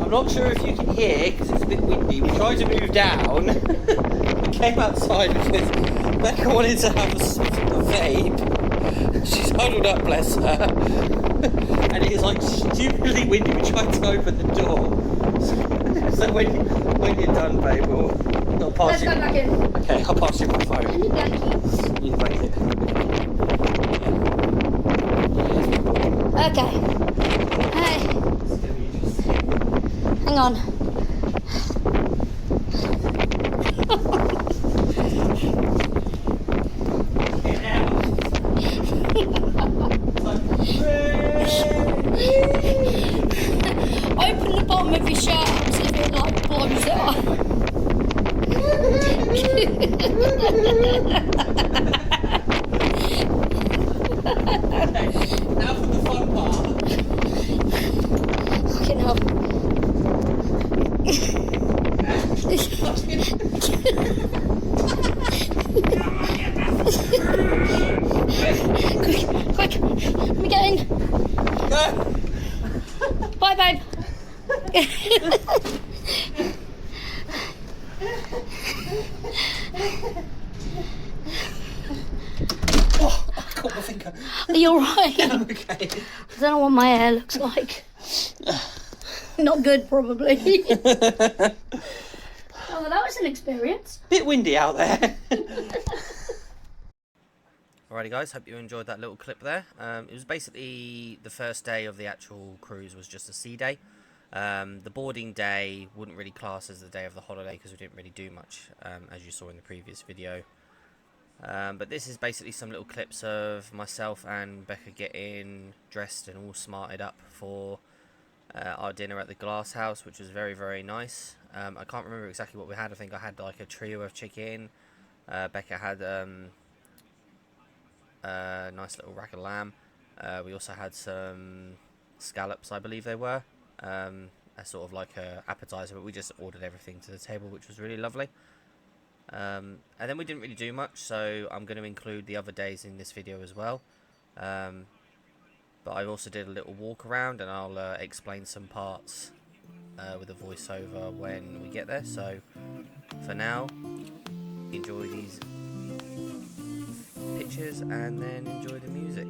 I'm not sure if you can hear because it's a bit windy. We tried to move down. We came outside because Becca wanted to have a vape. She's huddled up, bless her. And it is like stupidly windy. We tried to open the door. So when you're done, babe, I'll pass you. Let's go back in. Okay, I'll pass you my phone. I need blankets. You need a blanket. Okay. Hey. Hang on. Open the bottom of your shirt and see if it like blows it off. Okay, now for the fun part. Fucking hell. Quick, let me get in. Bye, babe. Oh, I caught my finger. Are you alright? Yeah, I'm okay. I don't know what my hair looks like. Not good, probably. Oh, well, that was an experience. Bit windy out there. Alrighty guys, hope you enjoyed that little clip there. It was basically the first day of the actual cruise was just a sea day. The boarding day wouldn't really class as the day of the holiday because we didn't really do much, as you saw in the previous video. But this is basically some little clips of myself and Becca getting dressed and all smarted up for our dinner at the Glass House, which was very, very nice. I can't remember exactly what we had. I think I had like a trio of chicken. Becca had a nice little rack of lamb. We also had some scallops, I believe they were, as sort of like a appetizer, but we just ordered everything to the table, which was really lovely. And then we didn't really do much, so I'm going to include the other days in this video as well. But I also did a little walk around, and I'll explain some parts with a voiceover when we get there. So for now, enjoy these pictures and then enjoy the music.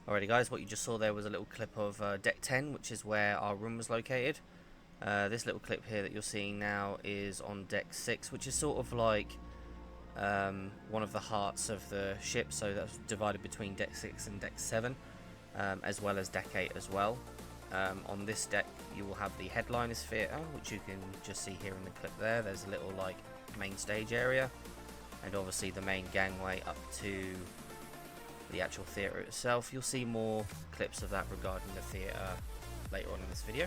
Alrighty guys, what you just saw there was a little clip of deck 10, which is where our room was located. This little clip here that you're seeing now is on deck 6, which is sort of like one of the hearts of the ship, so that's divided between deck 6 and deck 7, as well as deck 8 as well. On this deck you will have the headliners theatre, which you can just see here in the clip there. There's a little like main stage area, and obviously the main gangway up to the actual theatre itself. You'll see more clips of that regarding the theatre later on in this video.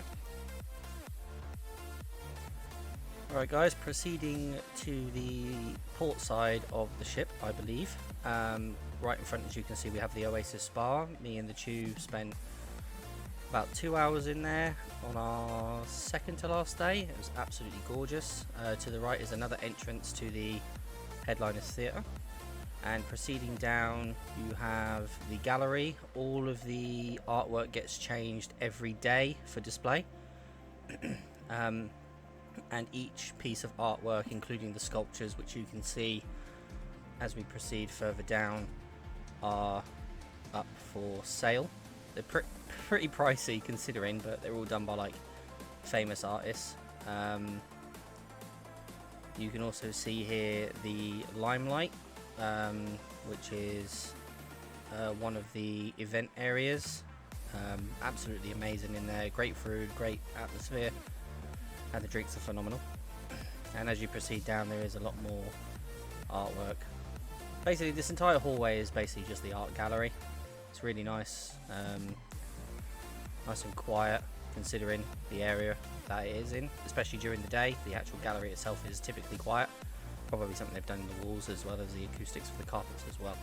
Alright guys, proceeding to the port side of the ship, I believe. Right in front, as you can see, we have the Oasis Spa. Me and the Tube spent about 2 hours in there on our second to last day. It was absolutely gorgeous. To the right is another entrance to the Headliners Theatre. And proceeding down, you have the gallery. All of the artwork gets changed every day for display. And each piece of artwork, including the sculptures, which you can see as we proceed further down, are up for sale. They're pretty pricey considering, but they're all done by like famous artists. You can also see here the Limelight, which is one of the event areas. Absolutely amazing in there, great food, great atmosphere, and the drinks are phenomenal. And as you proceed down, there is a lot more artwork. Basically this entire hallway is basically just the art gallery. It's really nice, nice and quiet considering the area that it is in, especially during the day. The actual gallery itself is typically quiet, probably something they've done in the walls as well as the acoustics of the carpets as well.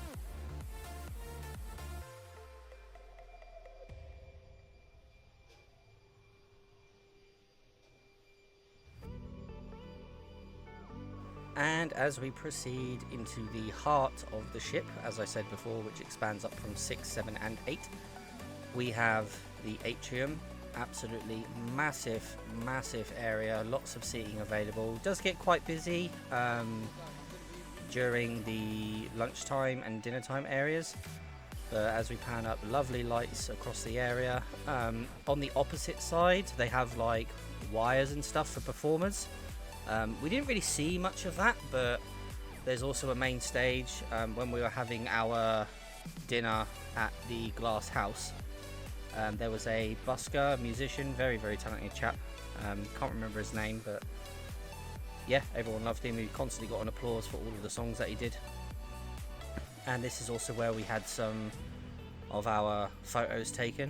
And as we proceed into the heart of the ship, as I said before, which expands up from 6, 7 and 8, we have the atrium. Absolutely massive area, lots of seating available. It does get quite busy during the lunchtime and dinner time areas, but as we pan up, lovely lights across the area. On the opposite side they have like wires and stuff for performers. We didn't really see much of that, but there's also a main stage. When we were having our dinner at the Glass House, there was a busker, musician, very talented chap. Can't remember his name, but yeah, everyone loved him. He constantly got an applause for all of the songs that he did. And this is also where we had some of our photos taken.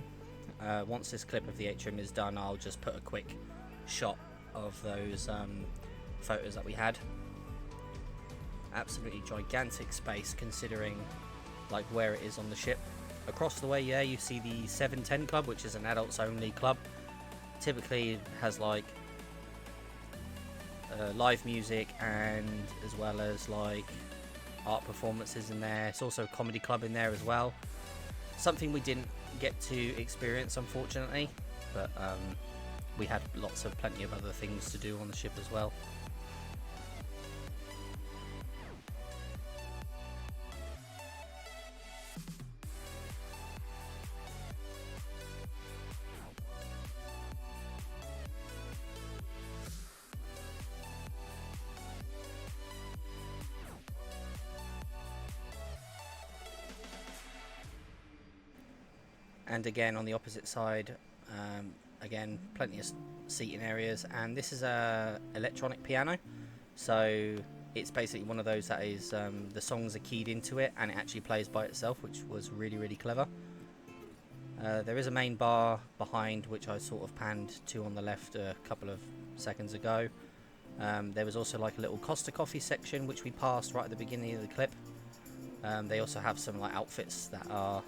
Once this clip of the atrium is done, I'll just put a quick shot of those photos that we had. Absolutely gigantic space considering like where it is on the ship. Across the way, yeah, you see the 710 Club, which is an adults only club. Typically has like live music and as well as like art performances in there. It's also a comedy club in there as well. Something we didn't get to experience, unfortunately, but we had plenty of other things to do on the ship as well. And again on the opposite side, again plenty of seating areas, and this is a electronic piano, so it's basically one of those that is the songs are keyed into it and it actually plays by itself, which was really clever. There is a main bar behind, which I sort of panned to on the left a couple of seconds ago. There was also like a little Costa Coffee section which we passed right at the beginning of the clip. They also have some like outfits that are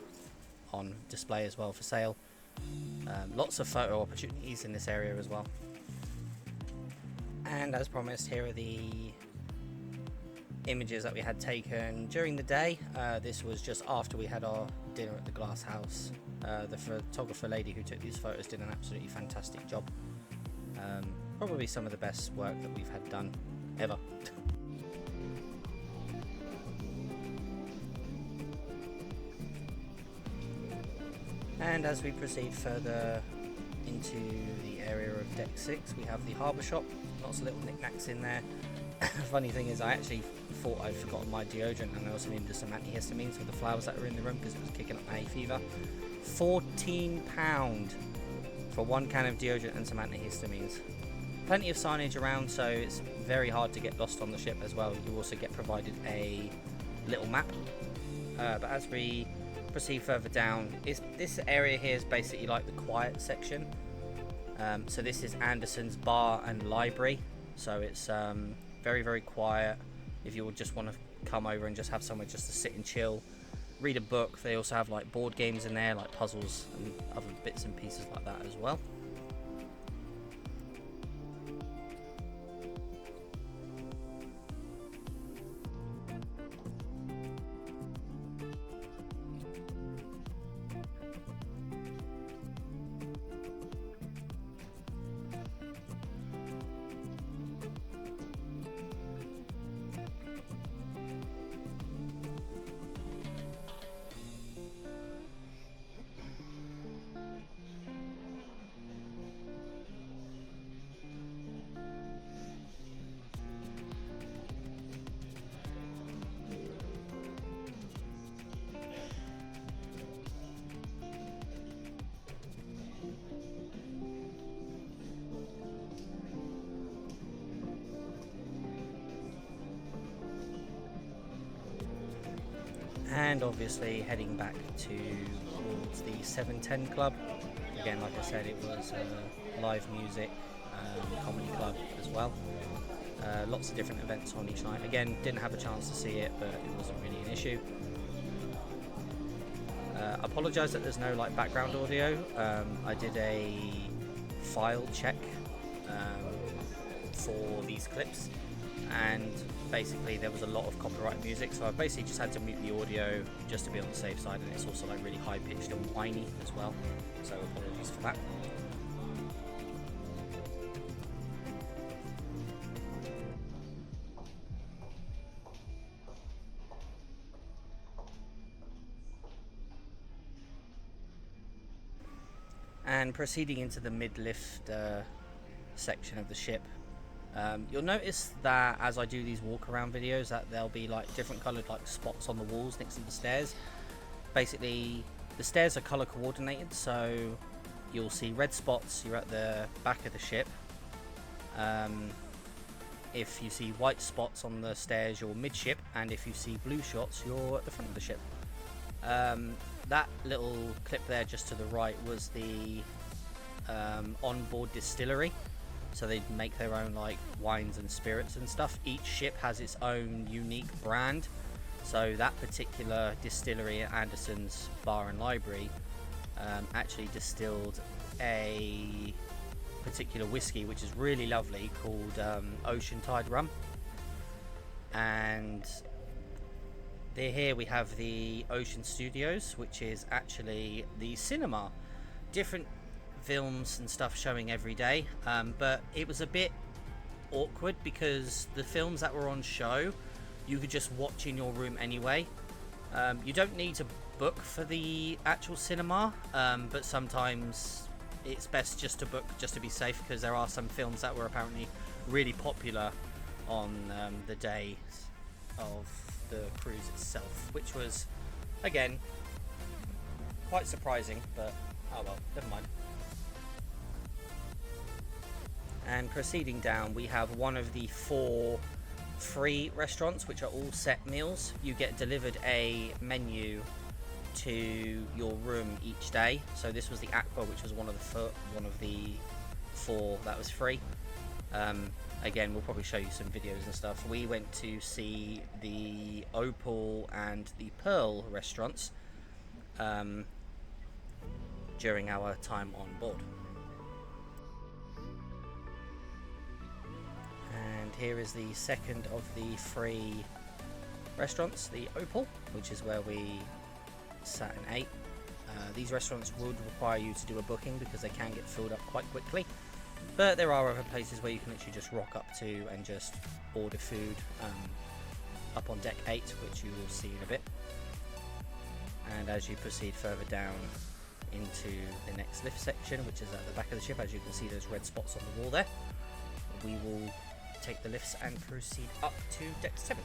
on display as well for sale. Lots of photo opportunities in this area as well. And as promised, here are the images that we had taken during the day. This was just after we had our dinner at the Glass House. The photographer lady who took these photos did an absolutely fantastic job. Probably some of the best work that we've had done ever. And as we proceed further into the area of deck 6, we have the harbour shop. Lots of little knickknacks in there. Funny thing is, I actually thought I'd forgotten my deodorant, and I also needed some antihistamines for the flowers that were in the room because it was kicking up my hay fever. £14 for 1 can of deodorant and some antihistamines. Plenty of signage around, so it's very hard to get lost on the ship as well. You also get provided a little map. But as we proceed further down, this area here is basically like the quiet section. So this is Anderson's bar and library, so it's very quiet. If you would just want to come over and just have somewhere just to sit and chill, read a book. They also have like board games in there, like puzzles and other bits and pieces like that as well. and obviously heading back towards the 710 Club. Again, like I said, it was live music, comedy club as well. Lots of different events on each night. Again, didn't have a chance to see it, but it wasn't really an issue. Apologise that there's no like background audio. I did a file check for these clips, and basically there was a lot of copyright music, so I basically just had to mute the audio just to be on the safe side, and it's also like really high pitched and whiny as well, so apologies for that. And proceeding into the mid-lift section of the ship, you'll notice that as I do these walk-around videos that there'll be like different coloured like spots on the walls next to the stairs. Basically, the stairs are colour coordinated, so you'll see red spots, you're at the back of the ship. If you see white spots on the stairs, you're midship, and if you see blue shots, you're at the front of the ship. That little clip there just to the right was the onboard distillery, so they make their own like wines and spirits and stuff. Each ship has its own unique brand, so that particular distillery at Anderson's Bar and Library actually distilled a particular whiskey which is really lovely called Ocean Tide Rum. And here we have the Ocean Studios, which is actually the cinema. Different films and stuff showing every day, but it was a bit awkward because the films that were on show you could just watch in your room anyway. You don't need to book for the actual cinema, but sometimes it's best just to book just to be safe, because there are some films that were apparently really popular on the day of the cruise itself, which was again quite surprising, but oh well, never mind. And proceeding down, we have one of the 4 free restaurants, which are all set meals. You get delivered a menu to your room each day. So this was the Aqua, which was one of the 4 that was free. Again, we'll probably show you some videos and stuff. We went to see the Opal and the Pearl restaurants during our time on board. And here is the second of the 3 restaurants, the Opal, which is where we sat and ate. These restaurants would require you to do a booking because they can get filled up quite quickly. But there are other places where you can actually just rock up to and just order food up on deck 8, which you will see in a bit. And as you proceed further down into the next lift section, which is at the back of the ship, as you can see those red spots on the wall there, we will take the lifts and proceed up to deck 7.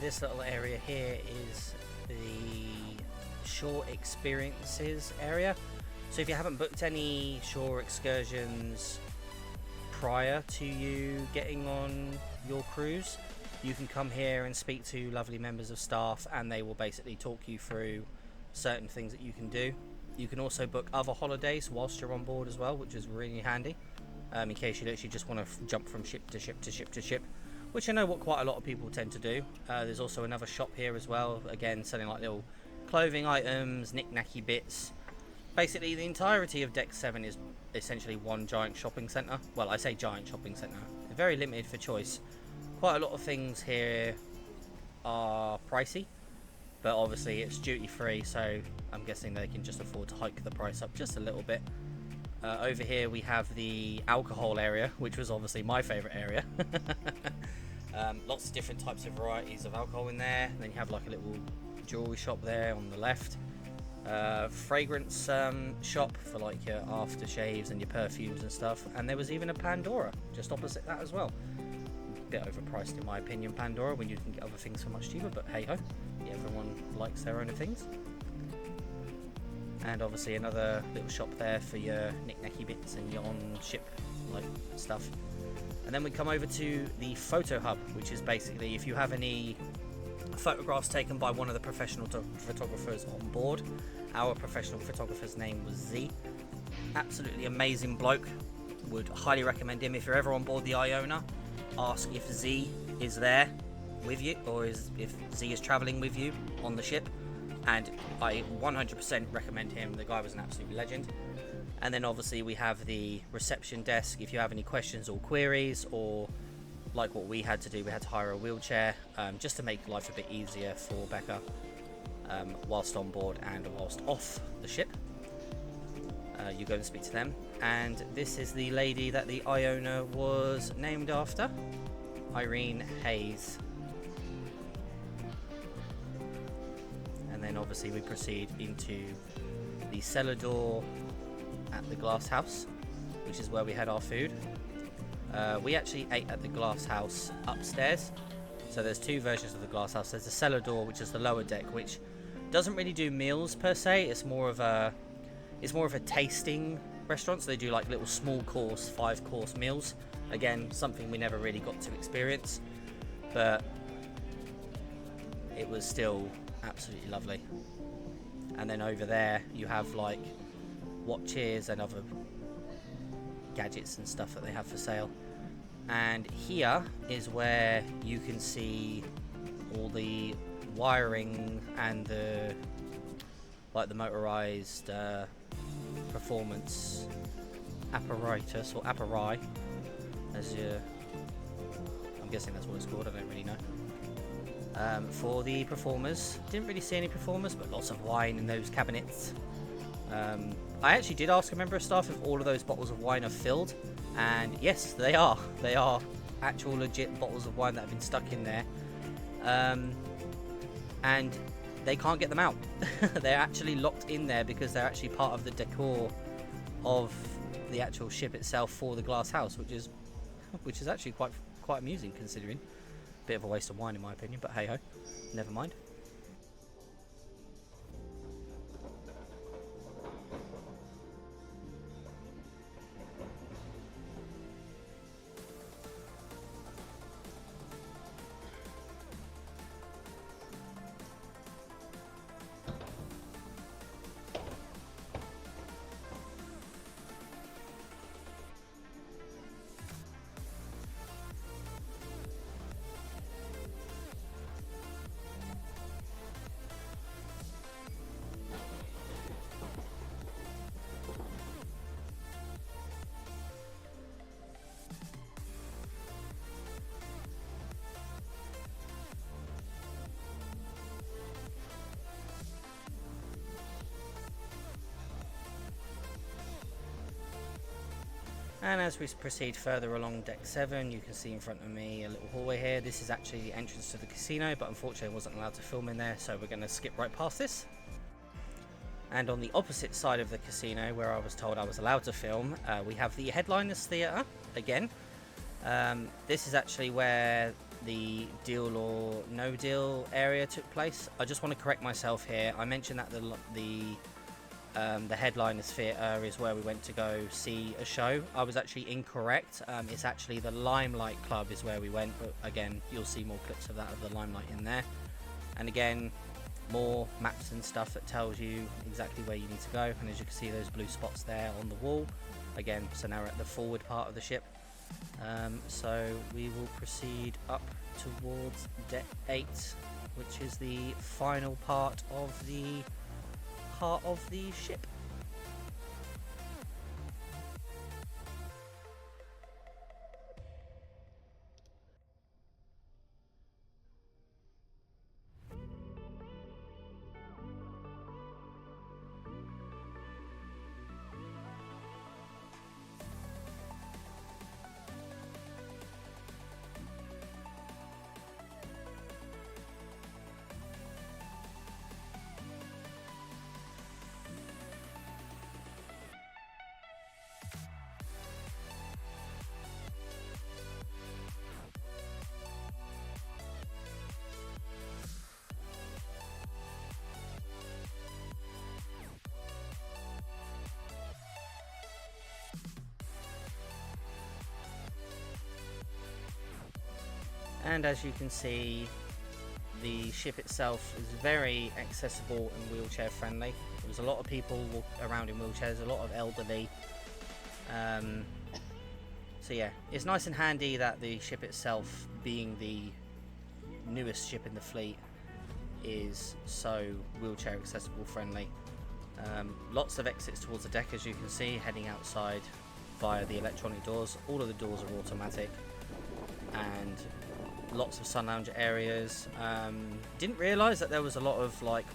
This little area here is the shore experiences area. So if you haven't booked any shore excursions prior to you getting on your cruise, you can come here and speak to lovely members of staff, and they will basically talk you through certain things that you can do. You can also book other holidays whilst you're on board as well, which is really handy, in case you literally just want to jump from ship to ship to ship to ship, which I know what quite a lot of people tend to do. There's also another shop here as well, again selling like little clothing items, knick-knacky bits. Basically, the entirety of Deck 7 is essentially one giant shopping centre. Well, I say giant shopping centre. They're very limited for choice. Quite a lot of things here are pricey, but obviously it's duty free, so I'm guessing they can just afford to hike the price up just a little bit. Over here we have the alcohol area, which was obviously my favourite area. Lots of different types of varieties of alcohol in there. And then you have like a little jewellery shop there on the left. Fragrance shop for like your aftershaves and your perfumes and stuff. And there was even a Pandora just opposite that as well. Bit overpriced in my opinion, Pandora, when you can get other things for much cheaper, but hey ho, everyone likes their own things. And obviously another little shop there for your knick-knacky bits and your on-ship like stuff. And then we come over to the photo hub, which is basically if you have any photographs taken by one of the professional photographers on board. Our professional photographer's name was Z. Absolutely amazing bloke. Would highly recommend him if you're ever on board the IONA. Ask if Z is there with you, or if Z is travelling with you on the ship, and I 100% recommend him. The guy was an absolute legend. And then obviously we have the reception desk if you have any questions or queries, or like what we had to do, we had to hire a wheelchair just to make life a bit easier for Becca whilst on board and whilst off the ship. You go and speak to them. And this is the lady that the Iona was named after, Irene Hayes. And then obviously we proceed into the cellar door at the glass house, which is where we had our food. We actually ate at the glass house upstairs. So there's two versions of the glass house. There's the cellar door, which is the lower deck, which doesn't really do meals per se. It's more of a tasting restaurant, so they do like little small course 5-course meals. Again, something we never really got to experience, but it was still absolutely lovely. And then over there you have like watches and other gadgets and stuff that they have for sale. And here is where you can see all the wiring and the motorized performance apparatus, or appari, as I'm guessing that's what it's called, I don't really know. For the performers, didn't really see any performers, but lots of wine in those cabinets. I actually did ask a member of staff if all of those bottles of wine are filled, and yes, they are. They are actual legit bottles of wine that have been stuck in there, and they can't get them out. They're actually locked in there because they're actually part of the decor of the actual ship itself for the glass house, which is actually quite amusing considering. Bit of a waste of wine in my opinion, but hey ho, never mind. And as we proceed further along deck 7, you can see in front of me a little hallway here. This is actually the entrance to the casino, but unfortunately I wasn't allowed to film in there, so we're going to skip right past this. And on the opposite side of the casino, where I was told I was allowed to film, we have the Headliners Theatre again. This is actually where the Deal or No Deal area took place. I just want to correct myself here. I mentioned that the Headliners Theatre is where we went to go see a show. I was actually incorrect. It's actually the Limelight Club is where we went, but again, you'll see more clips of that, of the Limelight in there. And again, more maps and stuff that tells you exactly where you need to go. And as you can see, those blue spots there on the wall. Again, so now we're at the forward part of the ship. So we will proceed up towards deck 8 which is the final part of the heart of the ship. And as you can see, the ship itself is very accessible and wheelchair friendly. There's a lot of people walk around in wheelchairs, a lot of elderly. So yeah, it's nice and handy that the ship itself, being the newest ship in the fleet, is so wheelchair accessible friendly. Lots of exits towards the deck, as you can see, heading outside via the electronic doors. All of the doors are automatic, and lots of sun lounge areas. Didn't realise that there was a lot of like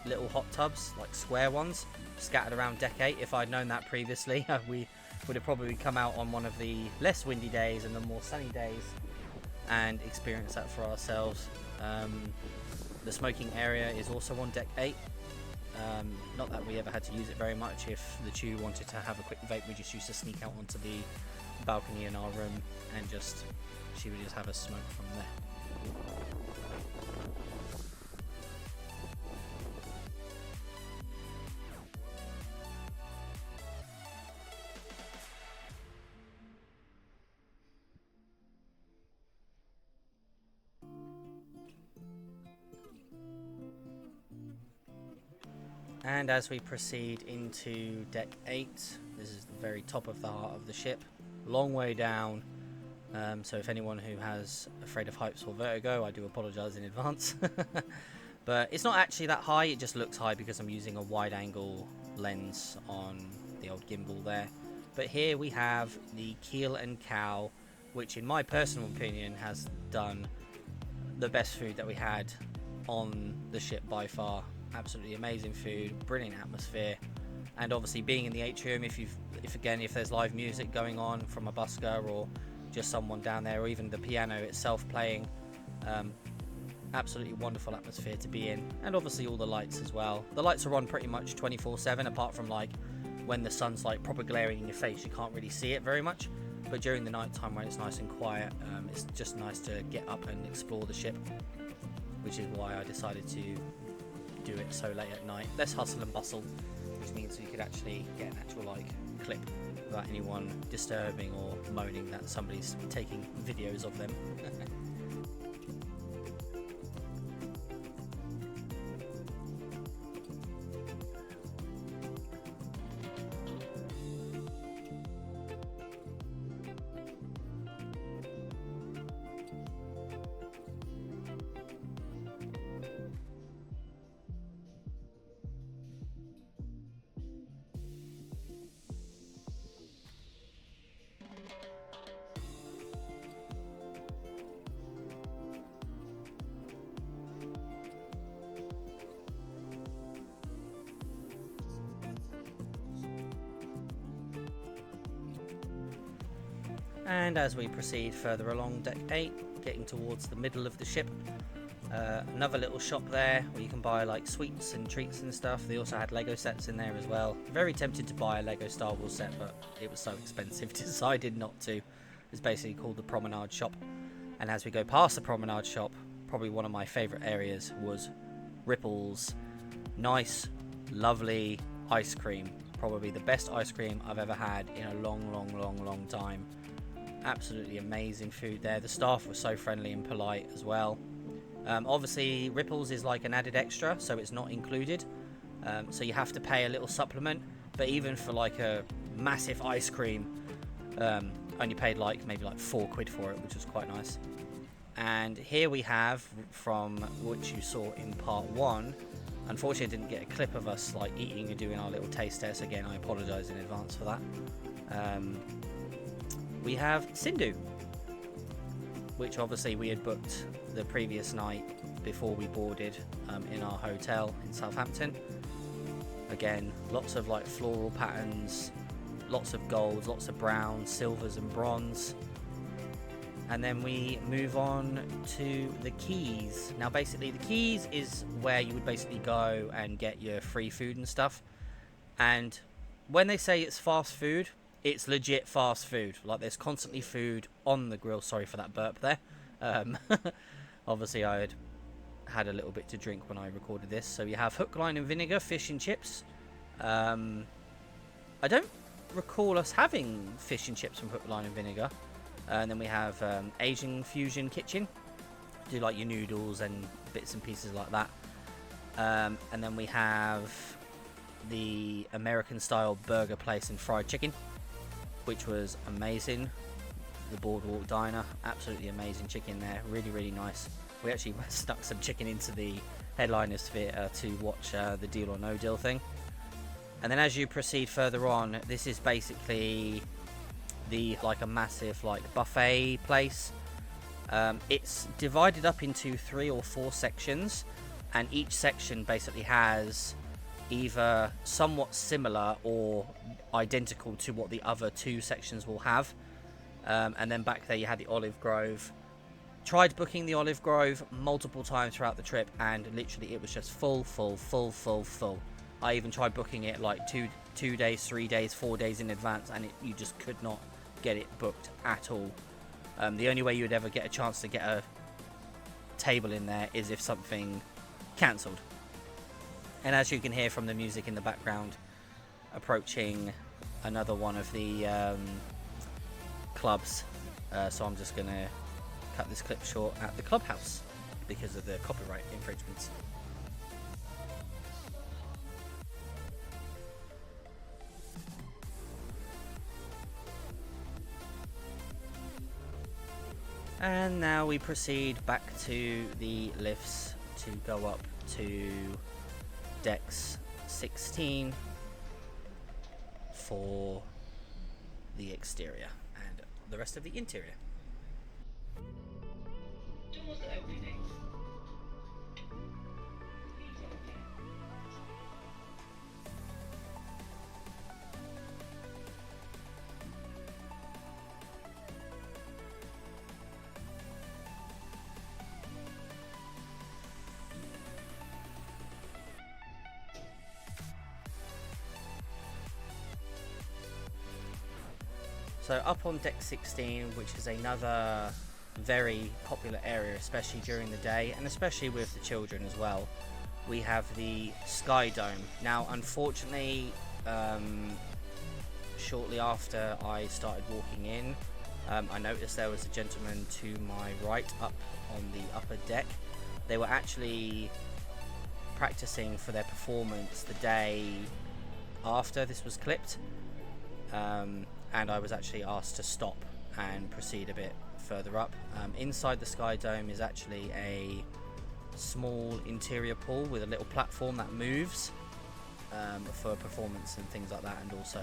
little hot tubs, like square ones, scattered around deck 8. If I'd known that previously, we would have probably come out on one of the less windy days and the more sunny days and experienced that for ourselves. The smoking area is also on deck 8. Not that we ever had to use it very much. If the Chew wanted to have a quick vape, we just used to sneak out onto the balcony in our room and she would just have a smoke from there. And as we proceed into deck 8, this is the very top of the heart of the ship, long way down. So if anyone who has afraid of heights or vertigo, I do apologise in advance. But it's not actually that high, it just looks high because I'm using a wide angle lens on the old gimbal there. But here we have the Keel and Cow, which in my personal opinion has done the best food that we had on the ship by far. Absolutely amazing food, brilliant atmosphere, and obviously being in the atrium, if there's live music going on from a busker or just someone down there, or even the piano itself playing, absolutely wonderful atmosphere to be in. And obviously all the lights as well. The lights are on pretty much 24/7, apart from like when the sun's like proper glaring in your face, you can't really see it very much. But during the night time when it's nice and quiet, it's just nice to get up and explore the ship, which is why I decided to do it so late at night. Less hustle and bustle, which means you could actually get an actual like clip without anyone disturbing or moaning that somebody's taking videos of them. And as we proceed further along deck 8, getting towards the middle of the ship, another little shop there where you can buy like sweets and treats and stuff. They also had Lego sets in there as well. Very tempted to buy a Lego Star Wars set, but it was so expensive, decided not to. It's basically called the Promenade Shop. And as we go past the Promenade Shop, probably one of my favourite areas was Ripple's nice, lovely ice cream. Probably the best ice cream I've ever had in a long time. Absolutely amazing food there. The staff were so friendly and polite as well. Obviously Ripple's is like an added extra, so it's not included, so you have to pay a little supplement. But even for like a massive ice cream, only paid like maybe like £4 for it, which was quite nice. And here we have, from which you saw in part 1, unfortunately I didn't get a clip of us like eating and doing our little taste test. Again, I apologise in advance for that. We have Sindhu, which obviously we had booked the previous night before we boarded in our hotel in Southampton. Again, lots of like floral patterns, lots of golds, lots of browns, silvers and bronze. And then we move on to the Keys. Now basically the Keys is where you would basically go and get your free food and stuff. And when they say it's fast food, it's legit fast food. Like, there's constantly food on the grill. Sorry for that burp there. Obviously I had a little bit to drink when I recorded this. So you have hook, line and vinegar, fish and chips. I don't recall us having fish and chips from hook, line and vinegar. And then we have Asian fusion kitchen, do like your noodles and bits and pieces like that. And then we have the American style burger place and fried chicken, which was amazing. The Boardwalk Diner, absolutely amazing chicken there, really nice. We actually stuck some chicken into the headliners theatre to watch the Deal or No Deal thing. And then as you proceed further on, this is basically like a massive like buffet place. It's divided up into 3 or 4 sections, and each section basically has either somewhat similar or identical to what the other 2 sections will have. And then back there you had the Olive Grove. Tried booking the Olive Grove multiple times throughout the trip, and literally it was just full. I even tried booking it like 2 days, 3 days, 4 days in advance, and you just could not get it booked at all. The only way you would ever get a chance to get a table in there is if something cancelled. And as you can hear from the music in the background, approaching another one of the clubs. So I'm just going to cut this clip short at the clubhouse because of the copyright infringements. And now we proceed back to the lifts to go up to decks 16 for the exterior and the rest of the interior. Doors opening. So up on deck 16, which is another very popular area, especially during the day and especially with the children as well, we have the Sky Dome. Now unfortunately, shortly after I started walking in, I noticed there was a gentleman to my right up on the upper deck. They were actually practicing for their performance the day after this was clipped. And I was actually asked to stop and proceed a bit further up. Inside the Sky Dome is actually a small interior pool with a little platform that moves for performance and things like that, and also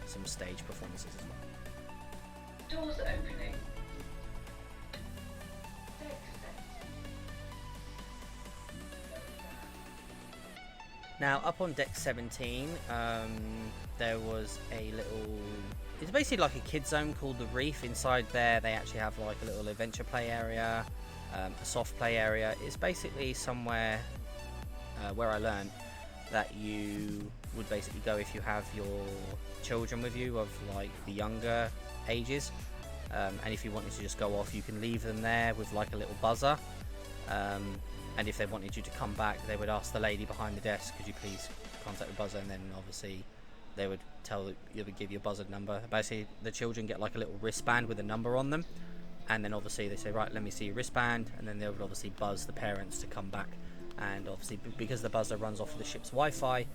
some stage performances as well. Doors opening. Now up on deck 17, there was a little, it's basically like a kid zone called the Reef. Inside there they actually have like a little adventure play area, a soft play area. It's basically somewhere where I learned that you would basically go if you have your children with you of like the younger ages, and if you wanted to just go off, you can leave them there with like a little buzzer, and if they wanted you to come back, they would ask the lady behind the desk, could you please contact the buzzer, and then obviously they would give you a buzzer number. Basically the children get like a little wristband with a number on them, and then obviously they say, right, let me see your wristband, and then they would obviously buzz the parents to come back. And obviously because the buzzer runs off of the ship's Wi-Fi,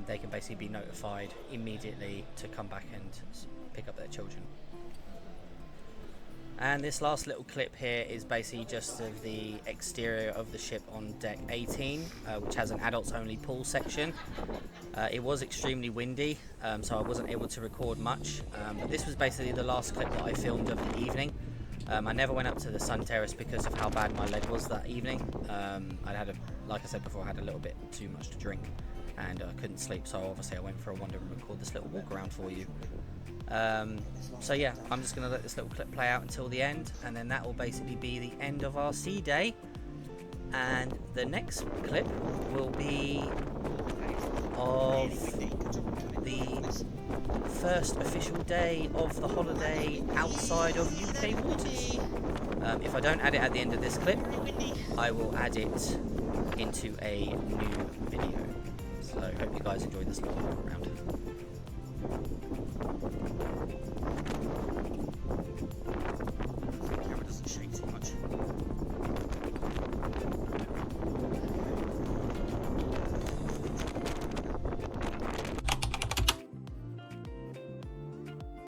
they can basically be notified immediately to come back and pick up their children. And this last little clip here is basically just of the exterior of the ship on deck 18, which has an adults only pool section. It was extremely windy, so I wasn't able to record much, but this was basically the last clip that I filmed of the evening. I never went up to the sun terrace because of how bad my leg was that evening. Like I said before, I had a little bit too much to drink and I couldn't sleep, so obviously I went for a wander and record this little walk around for you. So yeah, I'm just going to let this little clip play out until the end, and then that will basically be the end of our sea day. And the next clip will be of the first official day of the holiday outside of UK waters. If I don't add it at the end of this clip, I will add it into a new video. So I hope you guys enjoyed this little walk around.